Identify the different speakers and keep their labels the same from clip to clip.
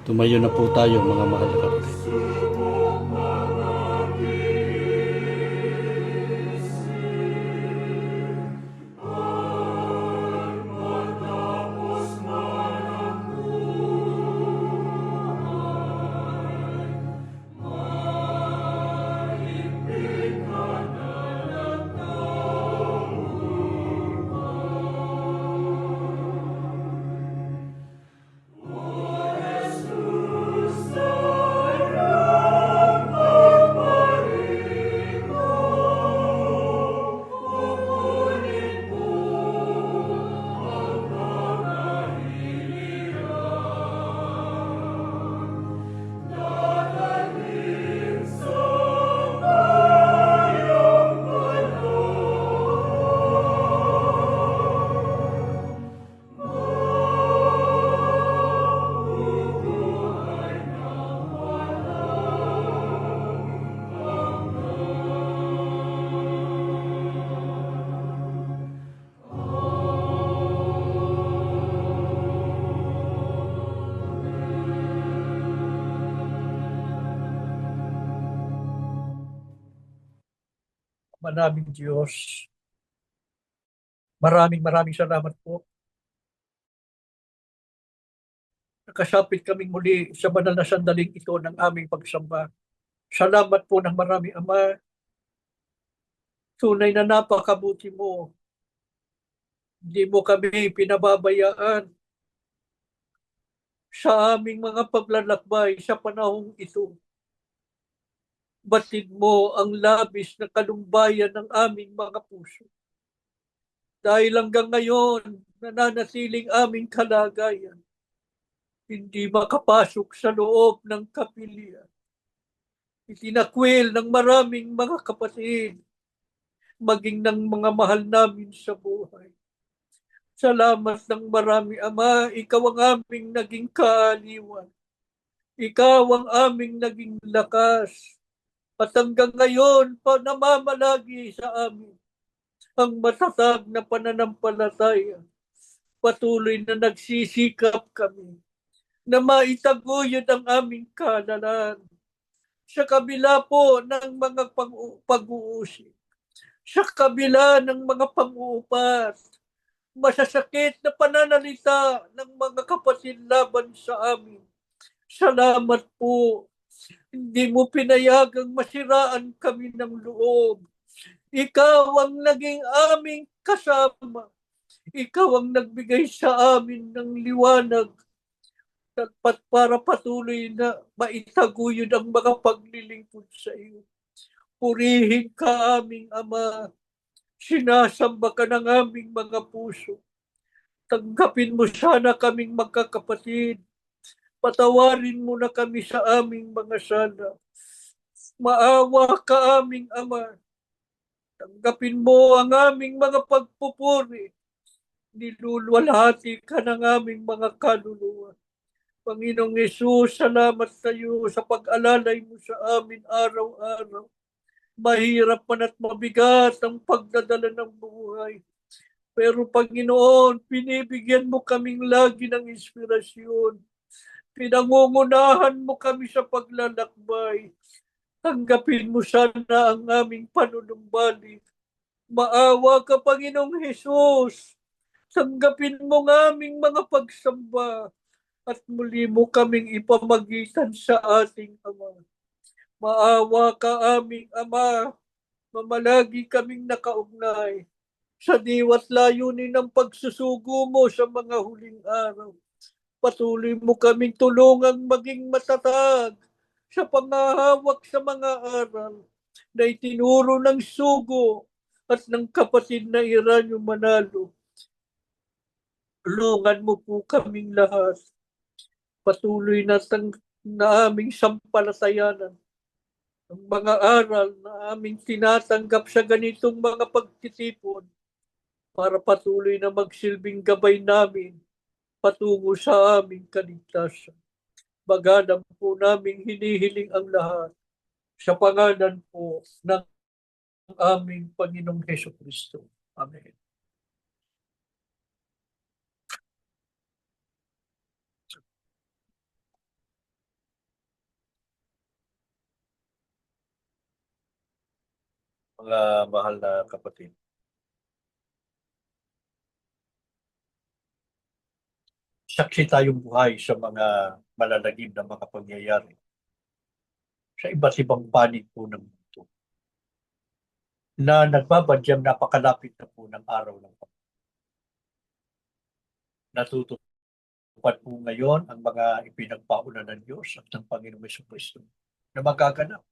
Speaker 1: Tumayo na po tayo mga mahal na kapatid.
Speaker 2: Maraming Diyos. Maraming salamat po. Nakasapit kaming muli sa banal na sandaling ito ng aming pagsamba. Salamat po ng marami, Ama. Tunay na napakabuti mo. Hindi mo kami pinababayaan sa aming mga paglalakbay sa panahong ito. Batid mo ang labis na kalubayan ng aming mga puso. Dahil hanggang ngayon, nananatiling aming kalagayan. Hindi makapasok sa loob ng kapilya. Itinakwil ng maraming mga kapatid, maging ng mga mahal namin sa buhay. Salamat ng marami, Ama. Ikaw ang aming naging kaaliwan. Ikaw ang aming naging lakas. At hanggang ngayon, namamalagi sa amin ang matatag na pananampalataya. Patuloy na nagsisikap kami na maitaguyod ang aming kalalan sa kabila po ng mga pag-uusig, sa kabila ng mga pang-uupas, masasakit na pananalita ng mga kapatid laban sa amin. Salamat po. Hindi mo pinayagang masiraan kami ng loob. Ikaw ang naging aming kasama. Ikaw ang nagbigay sa amin ng liwanag para patuloy na maitaguyod ang mga paglilingkod sa iyo. Purihin ka aming Ama. Sinasamba ka ng aming mga puso. Tanggapin mo sana kaming magkakapatid. Patawarin mo na kami sa aming mga sala. Maawa ka aming Ama. Tanggapin mo ang aming mga pagpupuri. Niluluwalhati ka ng aming mga kaluluwa. Panginoong Yesus, salamat sa iyo sa pag-alalay mo sa amin araw-araw. Mahirap man at mabigat ang pagdadala ng buhay. Pero Panginoon, pinibigyan mo kaming lagi ng inspirasyon. Pinangungunahan mo kami sa paglalakbay. Tanggapin mo sana ang aming panunumbalik. Maawa ka, Panginoong Hesus. Tanggapin mo ang aming mga pagsamba at muli mo kaming ipamagitan sa ating Ama. Maawa ka aming Ama. Mamalagi kaming nakaugnay sa diwa't layunin ng pagsusugo mo sa mga huling araw. Patuloy mo kaming tulungang maging matatag sa pangahawak sa mga aral na itinuro ng sugo at ng kapatid na Iranyo Manalo. Tulungan mo po kaming lahat. Patuloy na aming sampalatayanan ang mga aral na aming tinatanggap sa ganitong mga pagtitipon para patuloy na magsilbing gabay namin patungo sa aming kaligtasan. Bagadang po namin hinihiling ang lahat sa pangalan po ng aming Panginoong Hesukristo. Amen. Mga mahal na kapatid, saksi tayong buhay sa mga malalagim na mga pangyayari sa iba't ibang panig po ng mundo na nagbabadyang napakalapit na po ng araw ng Panginoon. Natutupad po ngayon ang mga ipinagpauna ng Diyos at ng Panginoong Jesucristo na magaganap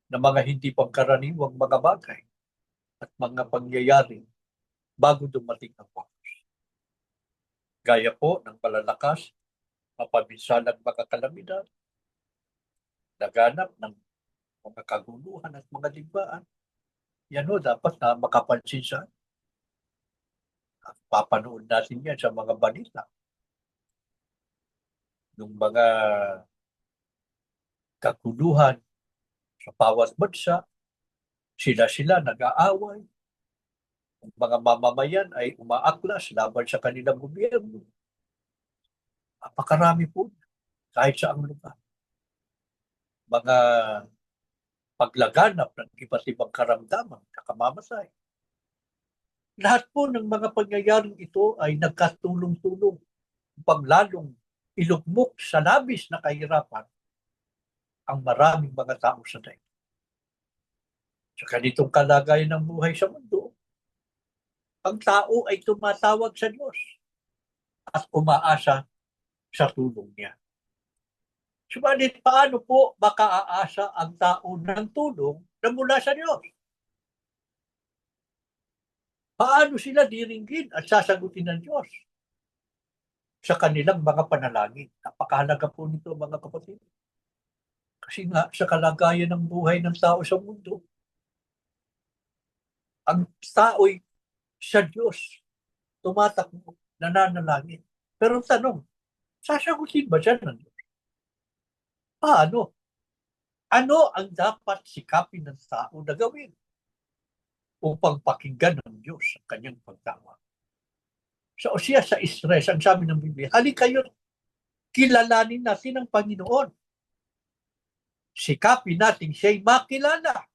Speaker 2: na mga hindi pangkaraniwang mga bagay at mga pangyayari bago dumating ang wakas. Gaya po ng palalakas, mapabinsalang mga kalamidad, laganap ng mga kaguluhan at mga digmaan. Yan o, dapat na makapansin sa papanood natin yan sa mga balita. Yung mga kaguluhan sa bawat bansa, sila-sila nag-aaway. Ang mga mamamayan ay umaaklas laban sa kanilang gobyerno. Napakarami po, kahit sa ang lugar. Mga paglaganap ng iba't ibang karamdaman sa kamamasay. Lahat po ng mga pangyayaring ito ay nagkatulong-tulong upang lalong ilugmok sa labis na kahirapan ang maraming mga tao sa daigdig. Sa ganitong kalagayan ng buhay sa mundo, ang tao ay tumatawag sa Diyos at umaasa sa tulong niya. Subalit paano po makaaasa ang tao ng tulong na mula sa Diyos? Paano sila diringgin at sasagutin ng Diyos sa kanilang mga panalangin? Napakahalaga po nito, mga kapatid. Kasi nga, sa kalagayan ng buhay ng tao sa mundo, ang tao'y sa Diyos tumatakbo, nananalangin. Pero ang tanong, sasagutin ba siya ng Diyos? Paano? Ano ang dapat sikapin ng tao na gawin upang pakinggan ng Diyos ang kanyang pagtawag? Sa Osea sa Israel, ang sabi ng Biblia, halika kayo, kilalanin natin ang Panginoon. Sikapin natin siya'y makilala.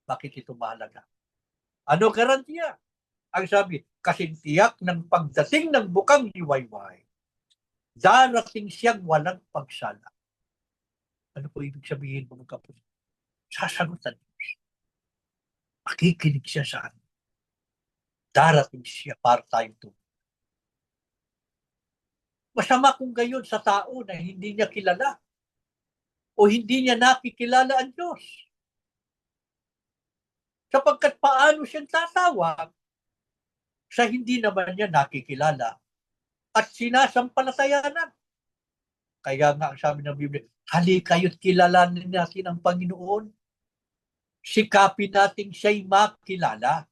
Speaker 2: Bakit ito mahalaga? Ano garantiya? Ang sabi, kasing tiyak ng pagdating ng bukang liwayway, darating siyang walang pagsala. Ano po ibig sabihin, mga kapatid? Sasagutan Diyos. Makikinig siya sa atin. Darating siya para tayong tulungan. Masama kung gayon sa tao na hindi niya kilala o hindi niya nakikilala ang Diyos. Sapagkat paano siyang tatawag sa hindi naman niya nakikilala at sinasampalatayanan. Kaya nga ang sabi ng Biblia, halika kayo't kilalanin natin ang Panginoon. Sikapin natin siya'y makilala.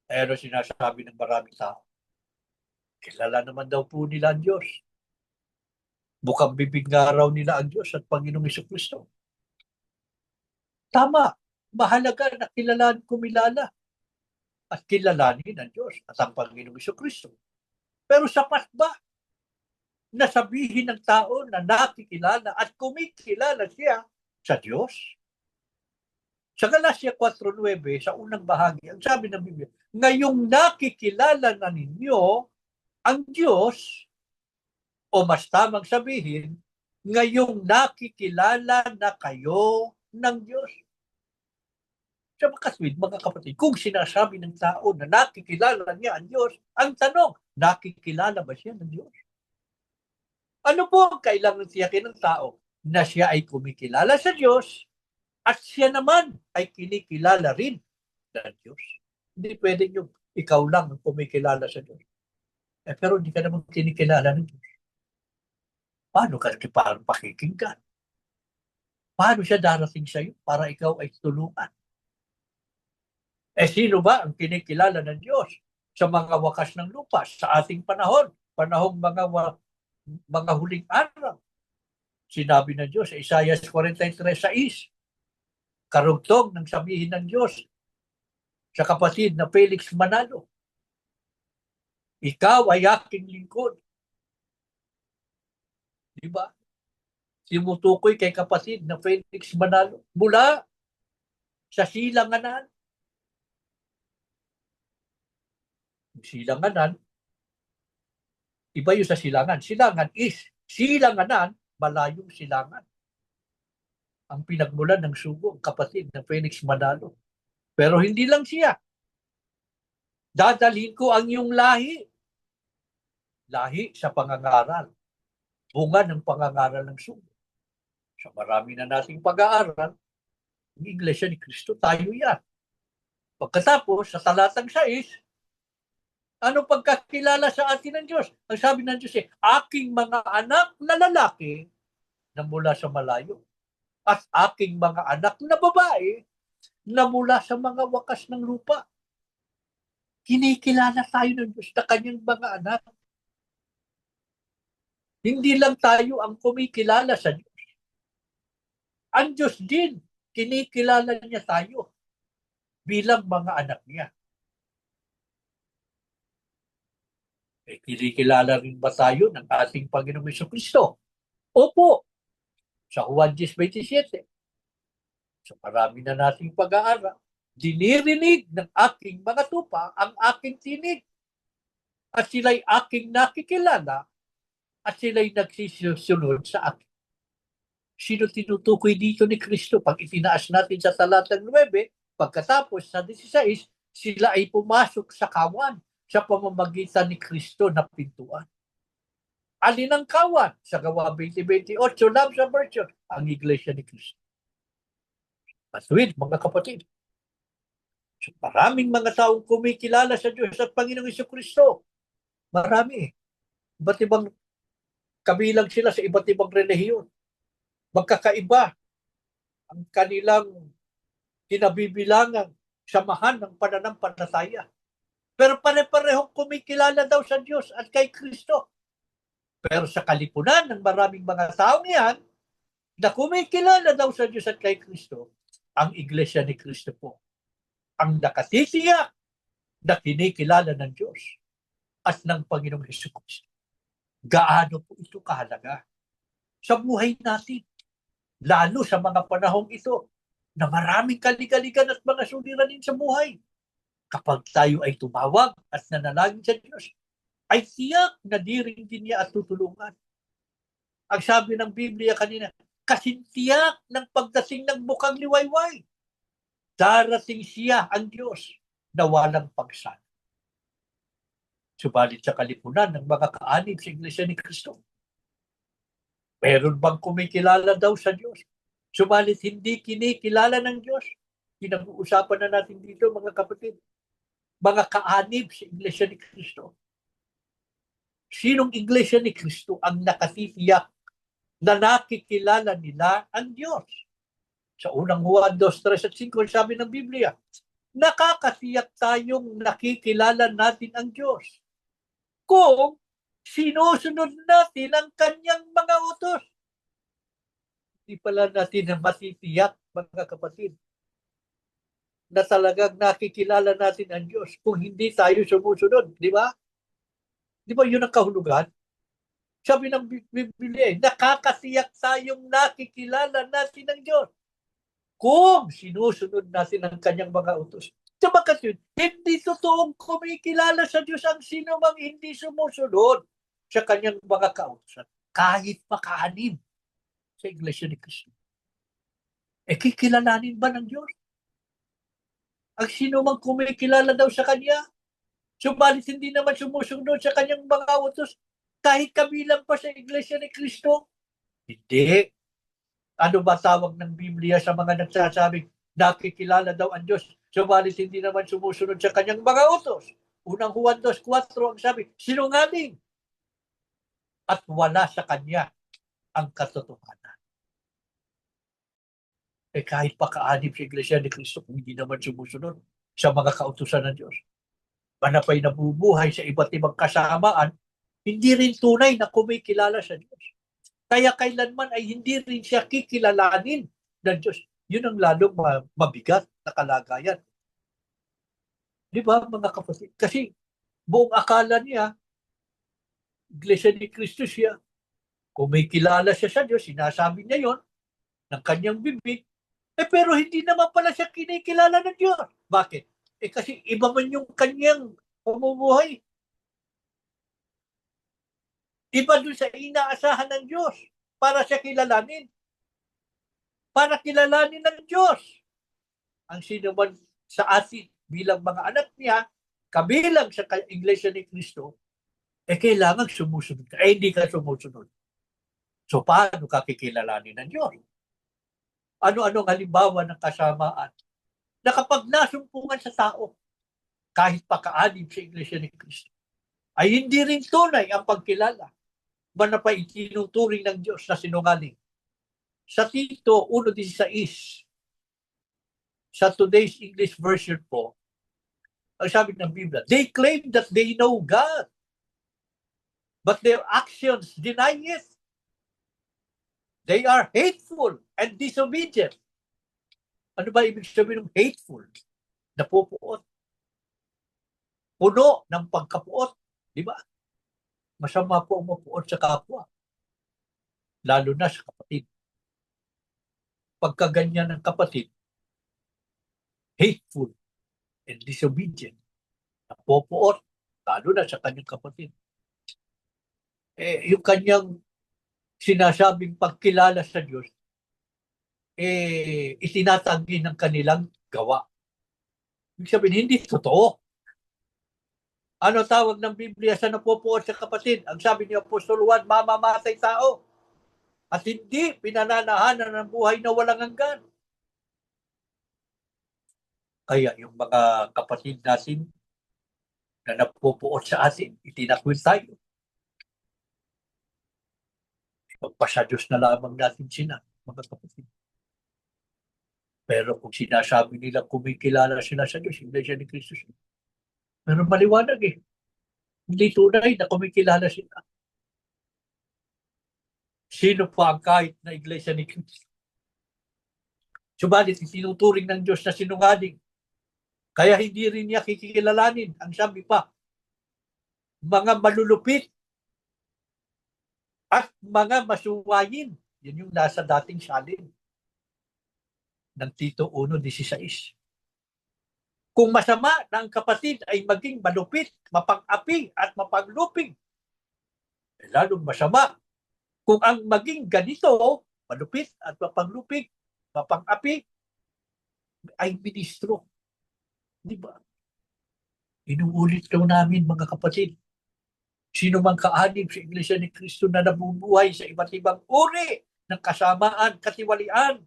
Speaker 2: Pero sinasabi ng maraming tao, kilala naman daw po nila ang Diyos. Bukang bibig nga raw nila ang Diyos at Panginoong Jesucristo. Tama, mahalaga na kumilala at kilalanin ang Diyos at ang Panginoong Jesucristo. Pero sapat ba na sabihin ng tao na nakikilala at kumikilala siya sa Diyos? Sa Galatia 4:9, sa unang bahagi, ang sabi ng Biblia, ngayong nakikilala na ninyo ang Diyos, o mas tamang sabihin, ngayong nakikilala na kayo ng Diyos. Sa makaswid, mga kapatid, kung sinasabi ng tao na nakikilala niya ang Diyos, ang tanong, nakikilala ba siya ng Diyos? Ano po ang kailangan tiyakin ng tao? Na siya ay kumikilala sa Diyos at siya naman ay kinikilala rin ng Diyos. Hindi pwede yung ikaw lang ang kumikilala sa Diyos. Pero hindi ka naman kinikilala ng Diyos. Paano ka pakikinggan? Paano siya darating sa iyo para ikaw ay tulungan? Sino ba ang kinikilala ng Diyos sa mga wakas ng lupa, sa ating panahon, panahong mga huling araw? Sinabi ng Diyos sa Isaiah 43:6, karugtong ng sabihin ng Diyos sa kapatid na Felix Manalo, ikaw ay aking lingkod. Diba? Simutukoy kay kapatid na Felix Manalo mula sa silanganan. Silanganan, iba yung sa silangan. Silangan is, silanganan, malayong silangan. Ang pinagmulan ng Sugo, ang kapatid ng Felix Manalo. Pero hindi lang siya. Dadalhin ko ang iyong lahi. Lahi sa pangangaral. Bunga ng pangangaral ng Sugo. Sa marami na nating pag-aaral, ang Iglesia ni Cristo, tayo yan. Pagkatapos, sa talatang 6, ano pagkakilala sa atin ng Diyos? Ang sabi ng Diyos aking mga anak na lalaki na mula sa malayo at aking mga anak na babae na mula sa mga wakas ng lupa. Kinikilala tayo ng Diyos na kanyang mga anak. Hindi lang tayo ang kumikilala sa Diyos. Ang Diyos din, kinikilala niya tayo bilang mga anak niya. Kinikilala rin ba tayo ng ating Panginoong Jesucristo? Opo, sa Juan 10:27. So marami na nating pag-aaral. Dinirinig ng aking mga tupa ang aking tinig. At sila'y aking nakikilala at sila'y nagsisusunod sa akin. Sino tinutukoy dito ni Kristo? Pag itinaas natin sa talatang 9, pagkatapos sa 16, sila ay pumasok sa kawan sa pamamagitan ni Kristo na pintuan. Alin ang kawan? Sa Gawa 20:28, love sa virtue, ang Iglesia ni Kristo. Matuwid, mga kapatid. So, maraming mga taong kumikilala sa Diyos at Panginoong Jesucristo. Marami. Iba't ibang kabilang sila sa iba't ibang relihiyon. Magkakaiba ang kanilang kinabibilangan, samahan ng pananampalataya. Pero pare-parehong kumikilala daw sa Diyos at kay Kristo. Pero sa kalipunan ng maraming mga taong yan, na kumikilala daw sa Diyos at kay Kristo, ang Iglesia ni Kristo po ang nakatitiyak na kinikilala ng Diyos at ng Panginoong Jesucristo. Gaano po ito kahalaga sa buhay natin, lalo sa mga panahong ito na maraming kaligaligan at mga suliranin sa buhay. Kapag tayo ay tumawag at nanalangin sa Diyos, ay tiyak na diring din niya at tutulungan. Ang sabi ng Biblia kanina, kasintiyak ng pagdating ng bukang liwayway. Darating siya ang Diyos na walang pagsana. Subalit sa kalipunan ng mga kaanib sa Iglesia ni Kristo, meron bang kumikilala daw sa Diyos? Subalit hindi kinikilala ng Diyos. Pinag-uusapan na natin dito, mga kapatid. Mga kaanib sa Iglesia ni Kristo. Sinong Iglesia ni Kristo ang nakatitiyak na nakikilala nila ang Diyos? Sa unang Juan 2:3-5, sabi ng Biblia, nakakatiyak tayong nakikilala natin ang Diyos kung sinusunod natin ang kanyang mga utos. Hindi pala natin na matitiyak, mga kapatid, na talagang nakikilala natin ang Diyos kung hindi tayo sumusunod. Di ba? Di ba yun ang kahulugan? Sabi ng Biblia, nakakatiyak tayong nakikilala natin ang Diyos kung sinusunod natin ang kanyang mga utos. Sa bakit yun, hindi totoong kumikilala sa Diyos ang sino mang hindi sumusunod sa kanyang mga kautosan. Kahit makaanib sa Iglesia ni Cristo. Kikilalanin ba ng Diyos? Ang sino mang kumikilala daw sa Kanya, subalit hindi naman sumusunod sa Kanyang mga utos, kahit kabilang pa sa Iglesia ni Cristo? Hindi. Ano ba tawag ng Biblia sa mga nagsasabing nakikilala daw ang Diyos, subalit hindi naman sumusunod sa Kanyang mga utos? Unang Juan 2:4 ang sabi, sinungaling at wala sa Kanya ang katotohanan. Kahit pa kaanib sa Iglesia ni Cristo kung hindi naman sumusunod sa mga kautusan ng Diyos. Manapay nabubuhay sa iba't ibang kasamaan, hindi rin tunay na kumikilala sa Diyos. Kaya kailanman ay hindi rin siya kikilalanin ng Diyos. Yun ang lalong mabigat na kalagayan. Di ba, mga kapatid? Kasi buong akala niya, Iglesia ni Cristo siya. Kumikilala siya sa Diyos, sinasabi niya yon ng kanyang bibig, Pero hindi naman pala siya kinikilala ng Diyos. Bakit? Kasi iba man yung kanyang pamumuhay. Iba dun sa inaasahan ng Diyos para siya kilalanin. Para kilalanin ng Diyos ang sino man sa atin bilang mga anak niya, kabilang sa Iglesia ni Cristo, kailangan sumusunod ka. Hindi ka sumusunod. So, paano ka kikilalanin ng Diyos? Ano-ano ang halimbawa ng kasamaan na kapag nasumpungan sa tao, kahit pa kaanib sa Iglesia ni Cristo, ay hindi rin tunay ang pagkilala na pa itinuturing ng Diyos na sinungaling. Sa Tito 1:16, sa today's English version po, ang sabi ng Biblia, they claim that they know God, but their actions deny it. They are hateful and disobedient. Ano ba ibig sabihin ng hateful? Napupuot. Puno ng pagkapuot. Di ba? Masama po ang mapuot sa kapwa. Lalo na sa kapatid. Pagkaganyan ng kapatid, hateful and disobedient. Napupuot. Lalo na sa kanyang kapatid. Yung kanyang sinasabing pagkilala sa Diyos, itinatanggi ng kanilang gawa. Ibig sabihin, hindi totoo. Ano tawag ng Biblia sa napupuot sa kapatid? Ang sabi ni Apostol Juan, mamamatay tao. At hindi pinananahanan ng buhay na walang hanggan. Kaya yung mga kapatid natin na napupuot sa atin, itinakwil tayo. Magpasa Diyos na lamang natin sila, mga kapatid. Pero kung sinasabi nila kumikilala sila sa Diyos, Iglesia ni Cristo, pero maliwanag hindi tunay na kumikilala sila. Sino pa ang kahit na Iglesia ni Cristo? Subalit, itinuturing ng Diyos na sinungaling. Kaya hindi rin niya kikilalanin. Ang sabi pa, mga malulupit at mga masuwayin. Yun yung nasa dating salin ng Tito 1:16. Kung masama na ang kapatid ay maging malupit, mapang-api at mapanglupig, lalong masama kung ang maging ganito, malupit at mapanglupig, mapang-api, ay ministro. Di ba? Inuulit daw namin, mga kapatid, sino mang kaanib sa Iglesia ni Cristo na nabubuhay sa iba't ibang uri ng kasamaan, katiwalian,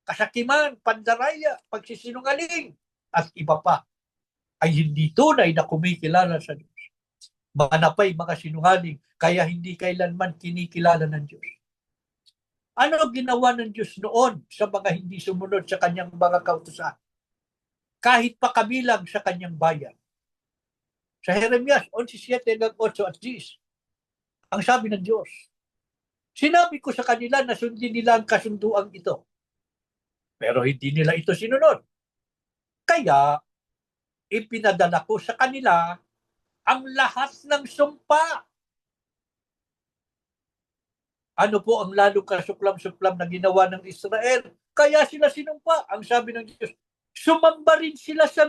Speaker 2: kasakiman, pandaraya, pagsisinungaling, at iba pa, ay hindi tunay na kumikilala sa Diyos. Manapay mga sinungaling, kaya hindi kailanman kinikilala ng Diyos. Ano ginawa ng Diyos noon sa mga hindi sumunod sa kanyang mga kautusan? Kahit pa kabilang sa kanyang bayan. Sa Jeremias 11:7-8 at 10, ang sabi ng Diyos, sinabi ko sa kanila na sundin nila ang kasunduang ito. Pero hindi nila ito sinunod. Kaya, ipinadala ko sa kanila ang lahat ng sumpa. Ano po ang lalong kasuklam-suklam na ginawa ng Israel? Kaya sila sinumpa. Ang sabi ng Diyos, sumamba rin sila sa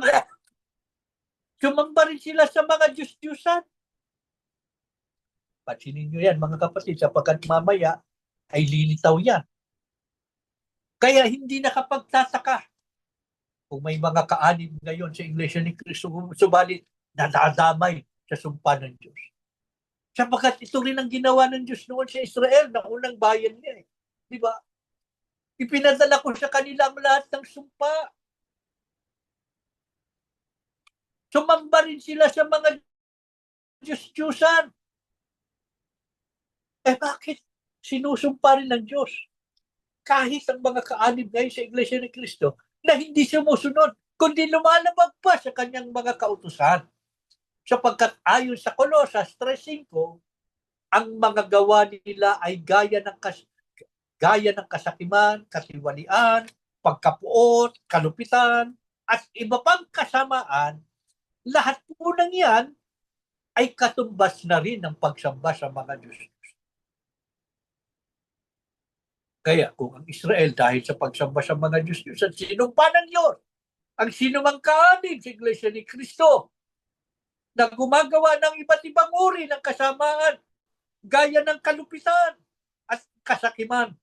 Speaker 2: mga Diyos-Diyusan. Pansinin nyo yan, mga kapatid, sapagkat mamaya ay lilitaw yan. Kaya hindi nakapagtataka kung may mga kaanib ngayon sa Iglesia ni Cristo, subalit nadadamay sa sumpa ng Diyos. Sapagkat ito rin ang ginawa ng Diyos noon sa Israel, na unang bayan niya. Di ba? Ipinadala ko sa kanila ang lahat ng sumpa. Sumamba rin sila sa mga Diyos-Diyusan. Bakit sinusumpa rin ng Diyos? Kahit ang mga kaanib ngayon sa Iglesia ni Cristo na hindi sumusunod, kundi lumalabag pa sa kanyang mga kautusan. Sapagkat ayon sa Colosas 3:5, ang mga gawa nila ay gaya ng kasakiman, katiwalian, pagkapuot, kalupitan, at iba pang kasamaan. Lahat po ng yan ay katumbas na rin ng pagsamba sa mga Diyos. Kaya kung ang Israel dahil sa pagsamba sa mga Diyos at sinumpa ng Diyos, ang sinumang kaanib sa Iglesia ni Kristo na gumagawa ng iba't ibang uri ng kasamaan gaya ng kalupitan at kasakiman,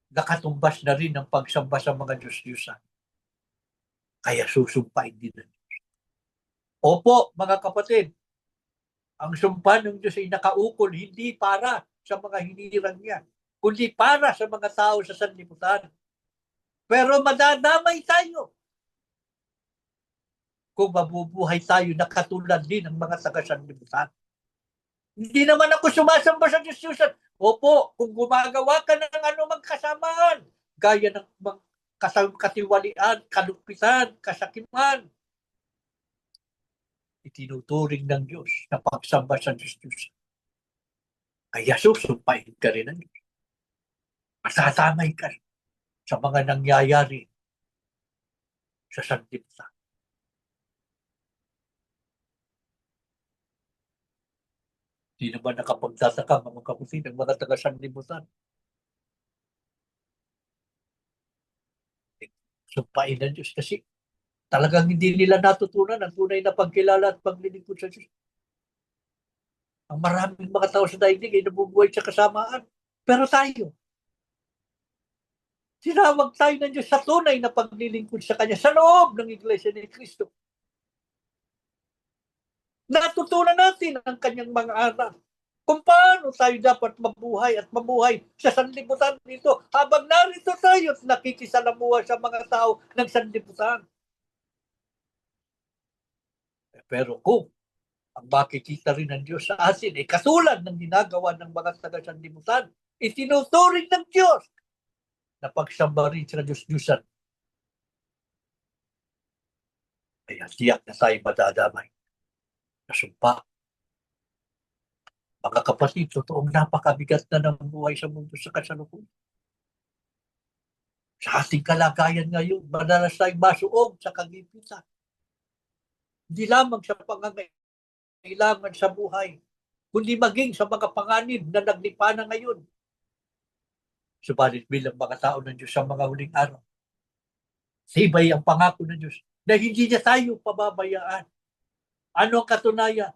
Speaker 2: nakatumbas na rin ang pagsamba sa mga Diyos-Diyusan. Kaya susumpain din ng Diyos. Opo, mga kapatid, ang sumpa ng Diyos ay nakaukol hindi para sa mga hinirang niya, kundi para sa mga tao sa sanlibutan. Pero madadamay tayo kung mabubuhay tayo na katulad din ng mga taga-sanlibutan. Hindi naman ako sumasamba sa Diyos-Diyusan. Opo, kung gumagawa ka ng anumang kasamaan, gaya ng katiwalian, kalupitan, kasakiman, itinuturing ng Diyos na pagsamba sa Diyos-Diyusan. Kaya susumpahin ka rin ng Diyos. Masasamay ka sa mga nangyayari sa sanlibutan. Hindi naman nakapagtataka mga kapatid ng mga taga-sanlibutan. Sumpain ng Diyos kasi talagang hindi nila natutunan ang tunay na pagkilala at paglilingkod sa Diyos. Ang maraming mga tao sa daigdig ay nabubuhay sa kasamaan. Pero tayo, tinawag tayo ng Diyos sa tunay na paglilingkod sa Kanya sa loob ng Iglesia ni Kristo. Natutunan natin ang Kanyang mga aral kung paano tayo dapat mabuhay at mabuhay sa sanlibutan dito habang narito tayo at nakikisalamuha sa mga tao ng sanlibutan. Pero kung ang makikita rin ng Diyos sa atin ay katulad ng ginagawa ng mga taga-sanlibutan, itinuturing ng Diyos na pagsamba rin sa Diyos-Diyusan. Kaya tiyak na tayo madadamay. Nasumpa. Mga kapatid, totoong napakabigat na ng buhay sa mundo sa kasalukuyan. Sa ating kalagayan ngayon, madalas tayong masuog sa kagipitan. Hindi lamang sa pangangailangan sa buhay, kundi maging sa mga panganib na naglipa na ngayon. Subalit bilang mga tao ng Diyos sa mga huling araw, tibay ang pangako ng Diyos na hindi niya tayo pababayaan. Ano ang katunayan?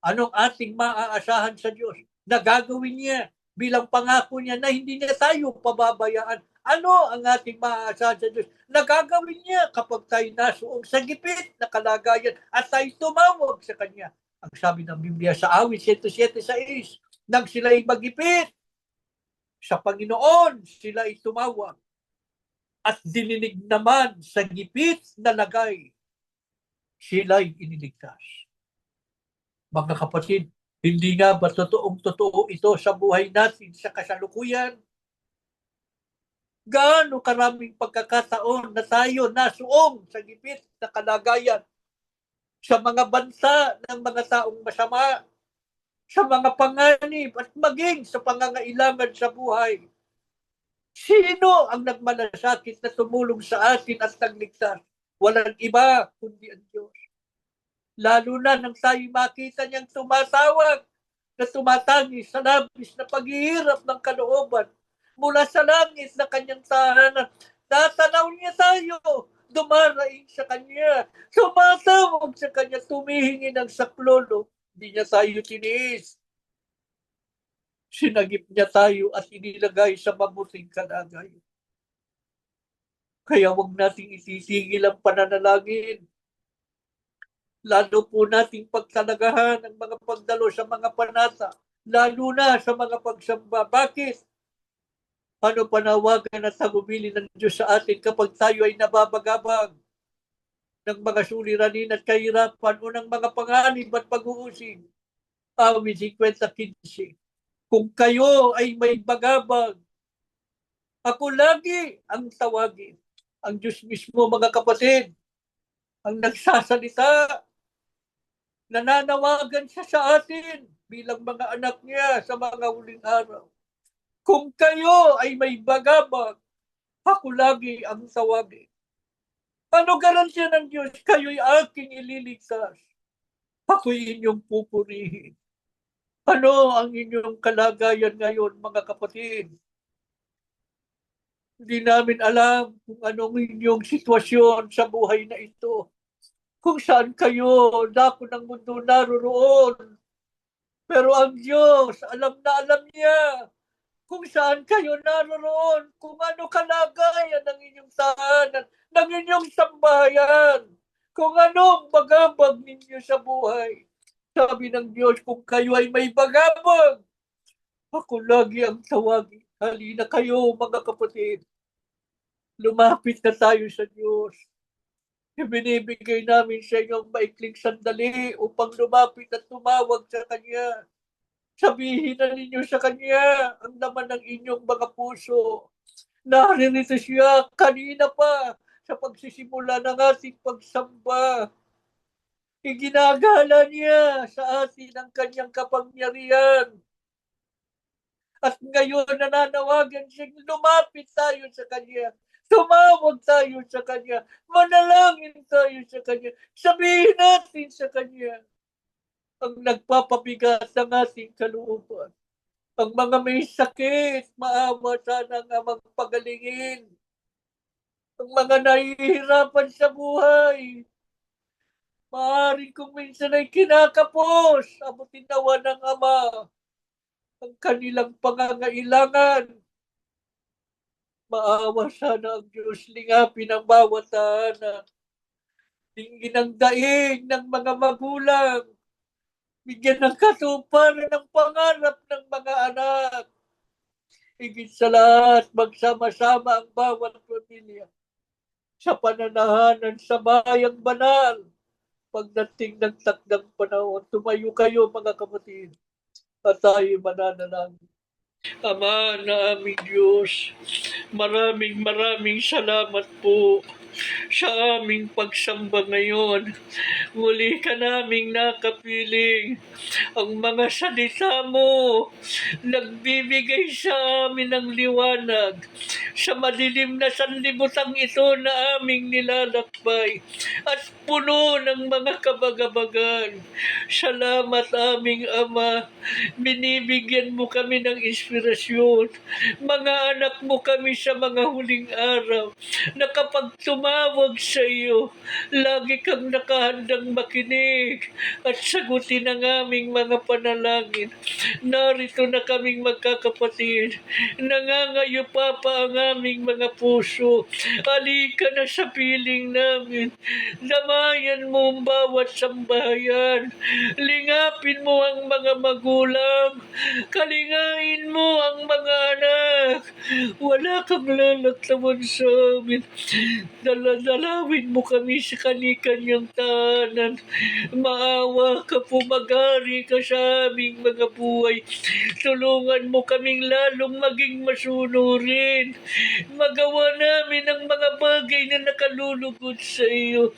Speaker 2: Anong ating maaasahan sa Diyos na gagawin niya bilang pangako niya na hindi niya tayo pababayaan? Ano ang ating maaasahan sa Diyos na gagawin niya kapag tayo nasuong sa gipit na kalagayan at tayo tumawag sa Kanya? Ang sabi ng Biblia sa awit 107:6, nang sila'y magipit sa Panginoon, sila ay tumawag at dininig naman sa gipit na lagay, sila'y iniligtas. Mga kapatid, hindi nga ba totoong-totoo ito sa buhay natin sa kasalukuyan? Gaano karaming pagkakataon na tayo nasuong sa gipit na kalagayan sa mga bansa ng mga taong masama, sa mga panganib at maging sa pangangailangan sa buhay. Sino ang nagmalasakit na tumulong sa atin at nagligtas? Walang iba kundi ang Diyos. Lalo na nang tayo makita niyang tumatawag na tumatangi sa labis na paghihirap ng kalooban mula sa langit na kanyang tahanan. Tatanaw niya tayo, dumaraing sa kanya, tumatawag sa kanya, tumihingi ng saklolo. Hindi niya tayo tiniis. Sinagip niya tayo at inilagay sa mabuting kalagayan. Kaya huwag nating isisigil ang pananalangin. Lalo po nating pagtalagahan ang mga pagdalo sa mga panata, lalo na sa mga pagsamba. Bakit? Paano panawagan at tagumili ng Diyos sa atin kapag tayo ay nababagabag ng mga suliranin at kahirapan o ng mga panganib at pag-uusig? Awit 50:15. Kung kayo ay may bagabag, ako lagi ang tawagin. Ang Diyos mismo, mga kapatid, ang nagsasalita, nananawagan siya sa atin bilang mga anak niya sa mga huling araw. Kung kayo ay may bagabag, ako lagi ang tawagin. Ano garansya ng Diyos? Kayo'y aking ililigtas. Ako'y inyong pupurihin. Ano ang inyong kalagayan ngayon, mga kapatid? Hindi namin alam kung anong inyong sitwasyon sa buhay na ito. Kung saan kayo, dako ng mundo naroroon. Pero ang Diyos, alam na alam niya kung saan kayo naroroon, kung ano kalagayan ng inyong tahanan, ng inyong sambahayan, kung anong bagabag ninyo sa buhay. Sabi ng Diyos, kung kayo ay may bagabag, ako lagi ang tawagin. Halina kayo, mga kapatid. Lumapit na tayo sa Diyos. Ibinibigay namin sa inyo ang maikling sandali upang lumapit at tumawag sa Kanya. Sabihin na ninyo sa Kanya ang laman ng inyong mga puso. Naririto siya kanina pa sa pagsisimula ng ating pagsamba. Iginagala niya sa atin ang Kanyang kapangyarihan. At ngayon nananawagan siya, lumapit tayo sa Kanya. Tumawag tayo sa Kanya. Manalangin tayo sa Kanya. Sabihin natin sa Kanya ang nagpapabigat ng ating kalooban. Ang mga may sakit, maawa sana nga magpagalingin. Ang mga nahihirapan sa buhay, maaaring kung minsan ay kinakapos, abutin nawa ng Ama ang kanilang pangangailangan. Maawa sana ang Diyos, lingapin ang bawat tahanan. Tingin ang daig ng mga magulang. Bigyan ng katuparan ng pangarap ng mga anak. Higit sa lahat, magsama-sama ang bawat pamilya sa pananahanan sa bayang banal. Pagdating ng takdang panahon, tumayo kayo mga kapatid at tayo mananalangin. Ama na aming Diyos, maraming salamat po sa aming pagsamba ngayon. Muli ka naming nakapiling. Ang mga salita mo nagbibigay sa amin ng liwanag sa madilim na sanlibutan ito na aming nilalakbay at puno ng mga kabagabagan. Salamat aming Ama, binibigyan mo kami ng inspirasyon. Mga anak mo kami sa mga huling araw na kapag tumawag sa iyo, lagi kang nakahandang makinig at sagutin ang aming mga panalangin. Narito na kaming magkakapatid. Nangangayo pa ang aming mga puso. Halika na sa piling namin. Damayan mo ang bawat sambahayan. Lingapin mo ang mga magulang. Kalingain mo ang mga anak. Wala kang lalagtawan sa amin. Daladalawin mo kami sa kani-kanyang tahanan. Maawa ka, pumagari ka sa aming mga buhay. Tulungan mo kaming lalong maging masunurin. Magawa namin ang mga bagay na nakalulugod sa iyo.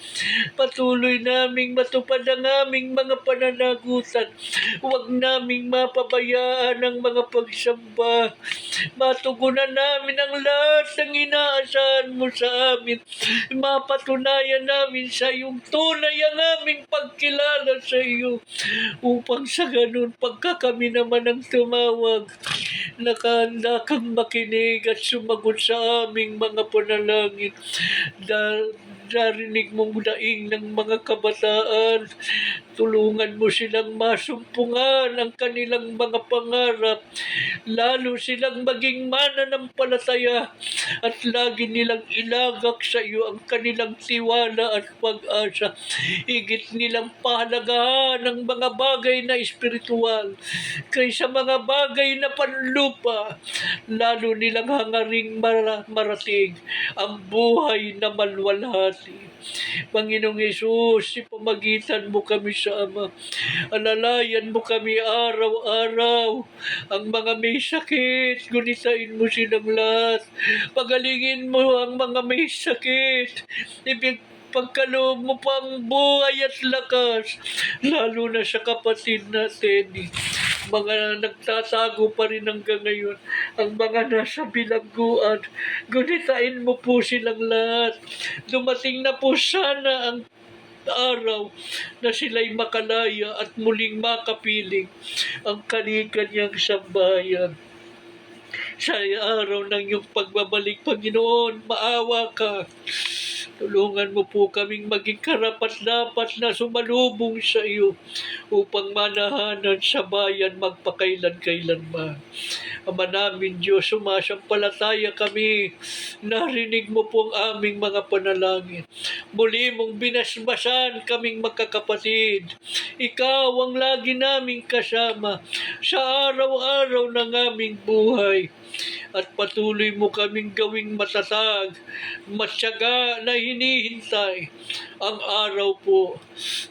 Speaker 2: Patuloy naming matupad ang aming mga pananagutan. Huwag naming mapabayaan ang mga pagsamba. Matugunan namin ang lahat ng inaasahan mo sa amin. Mapatunayan namin sa iyong tunay ang aming pagkilala sa iyo. Upang sa ganun, pagka kami naman ang tumawag, nakahanda kang makinig at sumagot sa aming mga panalangin. Darinig mong daing ng mga kabataan. Tulungan mo silang masumpungan ang kanilang mga pangarap. Lalo silang maging mananampalataya at lagi nilang ilagak sa iyo ang kanilang tiwala at pag-asa. Higit nilang pahalagahan ang mga bagay na espiritual kaysa mga bagay na panlupa. Lalo nilang hangaring marating ang buhay na malwalhati. Panginoong Yesus, ipamagitan mo kami sa Ama. Alalayan mo kami araw-araw. Ang mga may sakit, gunitain mo silang lahat. Pagalingin mo ang mga may sakit. Pagkaloob mo pang buhay at lakas, lalo na sa kapatid natin. Mga nagtatago pa rin hanggang ngayon, ang mga nasa bilangguan, gunitain mo po silang lahat. Dumating na po sana ang araw na sila'y makalaya at muling makapiling ang kani-kanyang sambahayan. Sa araw ng iyong pagbabalik, Panginoon, maawa ka. Tulungan mo po kaming maging karapat-dapat na sumalubong sa iyo upang manahanan sa bayan magpakailan-kailanman. Ama namin Diyos, sumasampalataya kami. Narinig mo po ang aming mga panalangin. Muli mong binasbasan kaming magkakapatid. Ikaw ang lagi naming kasama sa araw-araw ng aming buhay. At patuloy mo kaming gawing matatag, matyaga na hinihintay ang araw po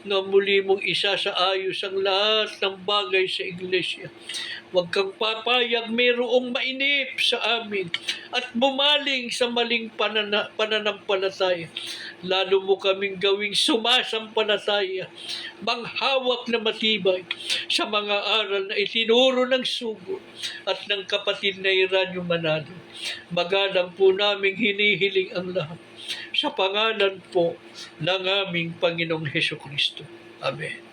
Speaker 2: na muli mong isasaayos ang lahat ng bagay sa iglesia. Huwag kang papayag mayroong mainip sa amin at bumaling sa maling pananampalataya. Lalo mo kaming gawing sumasampalataya, manghawak na matibay sa mga aral na itinuro ng sugo at ng kapatid na Iranyo Manalo. Magalang po naming hinihiling ang lahat sa pangalan po ng aming Panginoong Hesukristo. Amen.